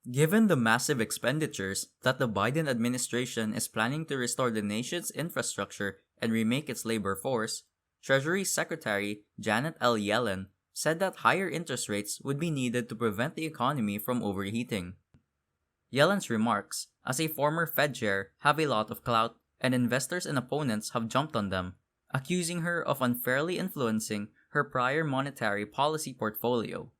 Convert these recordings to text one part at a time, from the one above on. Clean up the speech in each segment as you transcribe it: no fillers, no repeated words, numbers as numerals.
Given the massive expenditures that the Biden administration is planning to restore the nation's infrastructure and remake its labor force, Treasury Secretary Janet L. Yellen said that higher interest rates would be needed to prevent the economy from overheating. Yellen's remarks, as a former Fed chair, have a lot of clout, and investors and opponents have jumped on them, accusing her of unfairly influencing her prior monetary policy portfolio.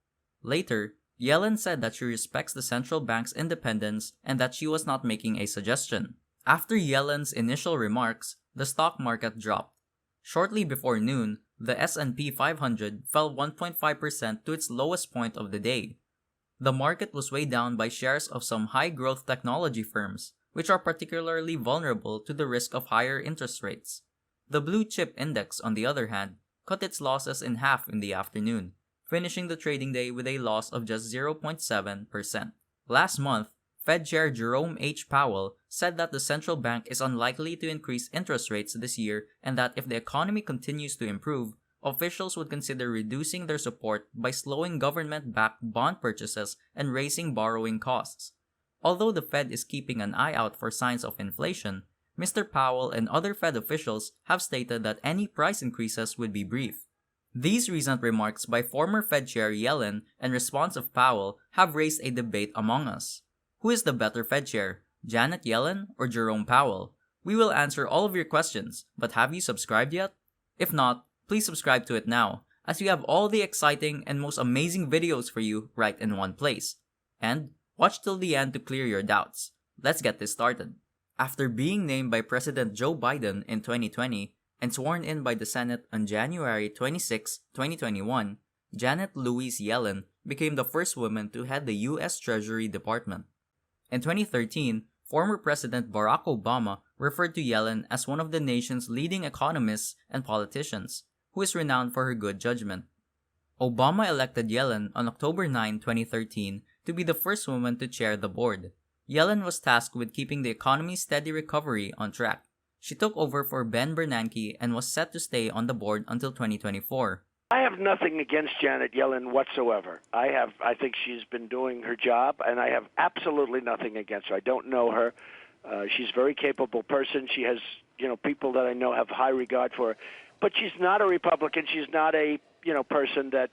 Later, Yellen said that she respects the central bank's independence and that she was not making a suggestion. After Yellen's initial remarks, the stock market dropped. Shortly before noon, the S&P 500 fell 1.5% to its lowest point of the day. The market was weighed down by shares of some high-growth technology firms, which are particularly vulnerable to the risk of higher interest rates. The blue chip index, on the other hand, cut its losses in half in the afternoon, finishing the trading day with a loss of just 0.7%. Last month, Fed Chair Jerome H. Powell said that the central bank is unlikely to increase interest rates this year and that if the economy continues to improve, officials would consider reducing their support by slowing government-backed bond purchases and raising borrowing costs. Although the Fed is keeping an eye out for signs of inflation, Mr. Powell and other Fed officials have stated that any price increases would be brief. These recent remarks by former Fed Chair Yellen and response of Powell have raised a debate among us. Who is the better Fed Chair, Janet Yellen or Jerome Powell? We will answer all of your questions, but have you subscribed yet? If not, please subscribe to it now, as we have all the exciting and most amazing videos for you right in one place. And watch till the end to clear your doubts. Let's get this started. After being named by President Joe Biden in 2020 and sworn in by the Senate on January 26, 2021, Janet Louise Yellen became the first woman to head the U.S. Treasury Department. In 2013, former President Barack Obama referred to Yellen as one of the nation's leading economists and politicians, who is renowned for her good judgment. Obama elected Yellen on October 9, 2013, to be the first woman to chair the board. Yellen was tasked with keeping the economy's steady recovery on track. She took over for Ben Bernanke and was set to stay on the board until 2024. I have nothing against Janet Yellen whatsoever. I think she's been doing her job, and I have absolutely nothing against her. I don't know her. She's a very capable person. She has, people that I know have high regard for her. But she's not a Republican. She's not a, person that,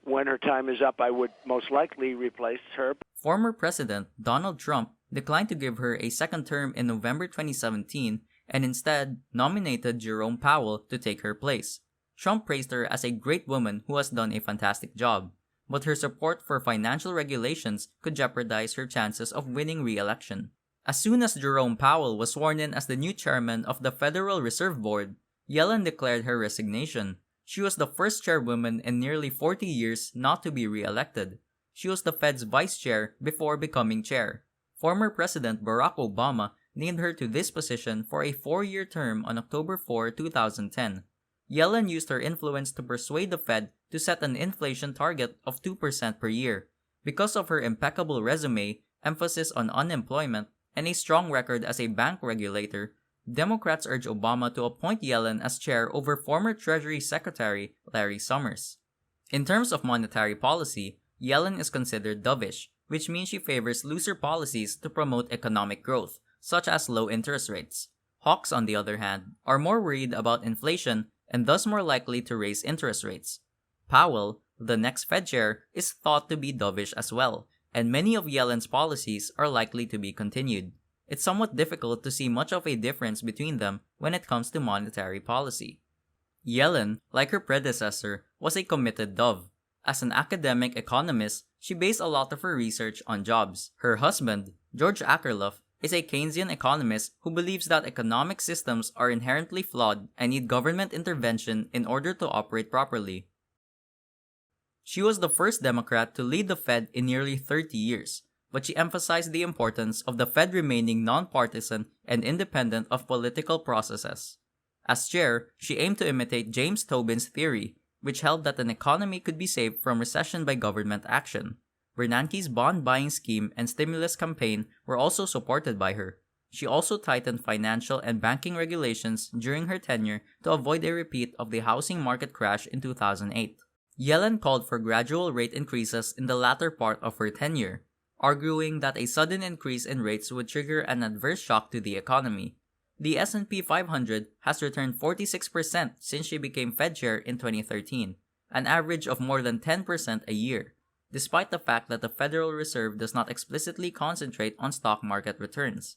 when her time is up, I would most likely replace her. Former President Donald Trump declined to give her a second term in November 2017 and instead nominated Jerome Powell to take her place. Trump praised her as a great woman who has done a fantastic job, but her support for financial regulations could jeopardize her chances of winning re-election. As soon as Jerome Powell was sworn in as the new chairman of the Federal Reserve Board, Yellen declared her resignation. She was the first chairwoman in nearly 40 years not to be re-elected. She was the Fed's vice chair before becoming chair. Former President Barack Obama named her to this position for a 4-year term on October 4, 2010. Yellen used her influence to persuade the Fed to set an inflation target of 2% per year. Because of her impeccable resume, emphasis on unemployment, and a strong record as a bank regulator, Democrats urged Obama to appoint Yellen as chair over former Treasury Secretary Larry Summers. In terms of monetary policy, Yellen is considered dovish, which means she favors looser policies to promote economic growth, such as low interest rates. Hawks, on the other hand, are more worried about inflation and thus more likely to raise interest rates. Powell, the next Fed chair, is thought to be dovish as well, and many of Yellen's policies are likely to be continued. It's somewhat difficult to see much of a difference between them when it comes to monetary policy. Yellen, like her predecessor, was a committed dove. As an academic economist, she based a lot of her research on jobs. Her husband, George Akerlof, is a Keynesian economist who believes that economic systems are inherently flawed and need government intervention in order to operate properly. She was the first Democrat to lead the Fed in nearly 30 years, but she emphasized the importance of the Fed remaining nonpartisan and independent of political processes. As chair, she aimed to imitate James Tobin's theory, which held that an economy could be saved from recession by government action. Bernanke's bond-buying scheme and stimulus campaign were also supported by her. She also tightened financial and banking regulations during her tenure to avoid a repeat of the housing market crash in 2008. Yellen called for gradual rate increases in the latter part of her tenure. arguing that a sudden increase in rates would trigger an adverse shock to the economy. The S&P 500 has returned 46% since she became Fed chair in 2013, an average of more than 10% a year, despite the fact that the Federal Reserve does not explicitly concentrate on stock market returns.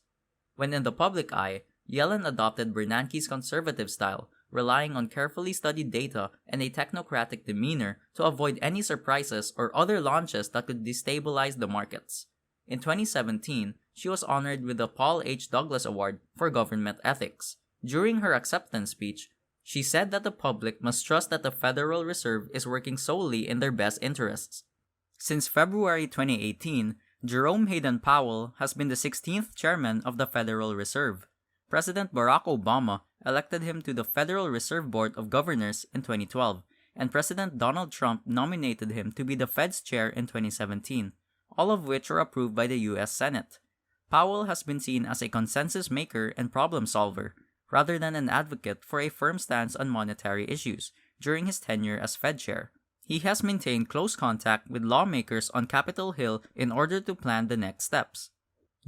When in the public eye, Yellen adopted Bernanke's conservative style, relying on carefully studied data and a technocratic demeanor to avoid any surprises or other launches that could destabilize the markets. In 2017, she was honored with the Paul H. Douglas Award for Government Ethics. During her acceptance speech, she said that the public must trust that the Federal Reserve is working solely in their best interests. Since February 2018, Jerome Powell has been the 16th chairman of the Federal Reserve. President Barack Obama elected him to the Federal Reserve Board of Governors in 2012, and President Donald Trump nominated him to be the Fed's chair in 2017, all of which were approved by the U.S. Senate. Powell has been seen as a consensus maker and problem solver, rather than an advocate for a firm stance on monetary issues during his tenure as Fed chair. He has maintained close contact with lawmakers on Capitol Hill in order to plan the next steps.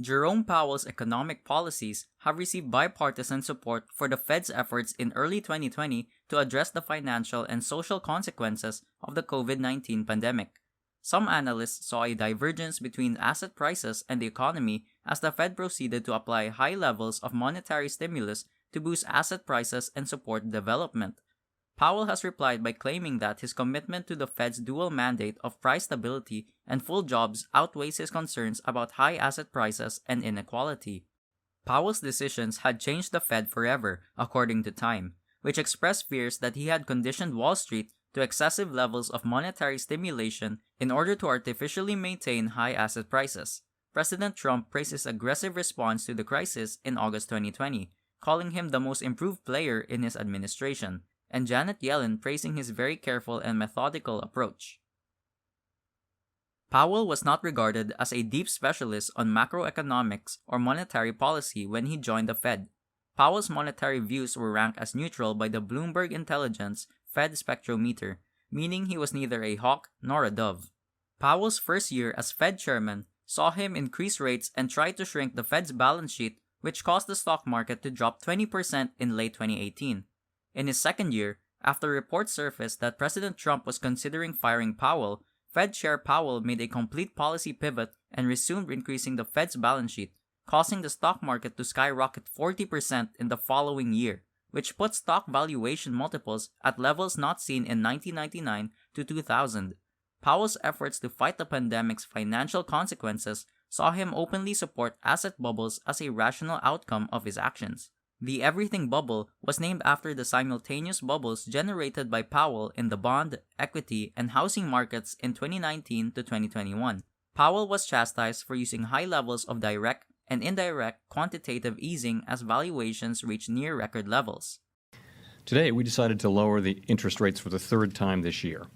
Jerome Powell's economic policies have received bipartisan support for the Fed's efforts in early 2020 to address the financial and social consequences of the COVID-19 pandemic. Some analysts saw a divergence between asset prices and the economy as the Fed proceeded to apply high levels of monetary stimulus to boost asset prices and support development. Powell has replied by claiming that his commitment to the Fed's dual mandate of price stability and full jobs outweighs his concerns about high asset prices and inequality. Powell's decisions had changed the Fed forever, according to Time, which expressed fears that he had conditioned Wall Street to excessive levels of monetary stimulation in order to artificially maintain high asset prices. President Trump praised his aggressive response to the crisis in August 2020, calling him the most improved player in his administration, and Janet Yellen praising his very careful and methodical approach. Powell was not regarded as a deep specialist on macroeconomics or monetary policy when he joined the Fed. Powell's monetary views were ranked as neutral by the Bloomberg Intelligence Fed Spectrometer, meaning he was neither a hawk nor a dove. Powell's first year as Fed chairman saw him increase rates and try to shrink the Fed's balance sheet, which caused the stock market to drop 20% in late 2018. In his second year, after reports surfaced that President Trump was considering firing Powell, Fed Chair Powell made a complete policy pivot and resumed increasing the Fed's balance sheet, causing the stock market to skyrocket 40% in the following year, which put stock valuation multiples at levels not seen in 1999 to 2000. Powell's efforts to fight the pandemic's financial consequences saw him openly support asset bubbles as a rational outcome of his actions. The Everything Bubble was named after the simultaneous bubbles generated by Powell in the bond, equity, and housing markets in 2019 to 2021. Powell was chastised for using high levels of direct and indirect quantitative easing as valuations reached near record levels. Today, we decided to lower the interest rates for the third time this year.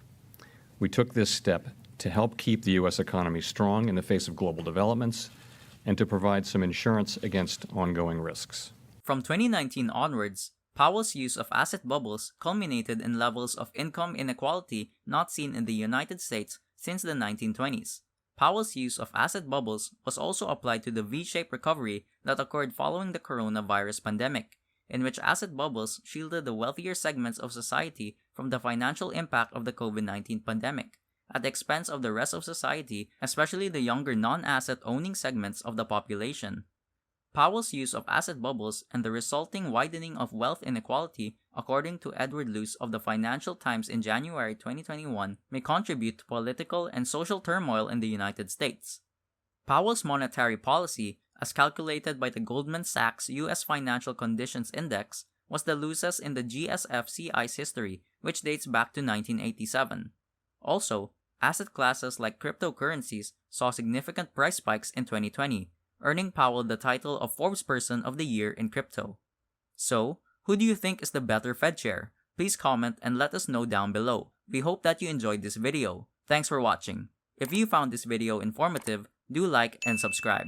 We took this step to help keep the U.S. economy strong in the face of global developments and to provide some insurance against ongoing risks. From 2019 onwards, Powell's use of asset bubbles culminated in levels of income inequality not seen in the United States since the 1920s. Powell's use of asset bubbles was also applied to the V-shaped recovery that occurred following the coronavirus pandemic, in which asset bubbles shielded the wealthier segments of society from the financial impact of the COVID-19 pandemic, at the expense of the rest of society, especially the younger non-asset owning segments of the population. Powell's use of asset bubbles and the resulting widening of wealth inequality, according to Edward Luce of the Financial Times in January 2021, may contribute to political and social turmoil in the United States. Powell's monetary policy, as calculated by the Goldman Sachs U.S. Financial Conditions Index, was the loosest in the GSFCI's history, which dates back to 1987. Also, asset classes like cryptocurrencies saw significant price spikes in 2020, earning Powell the title of Forbes Person of the Year in crypto. So, who do you think is the better Fed chair? Please comment and let us know down below. We hope that you enjoyed this video. Thanks for watching. If you found this video informative, do like and subscribe.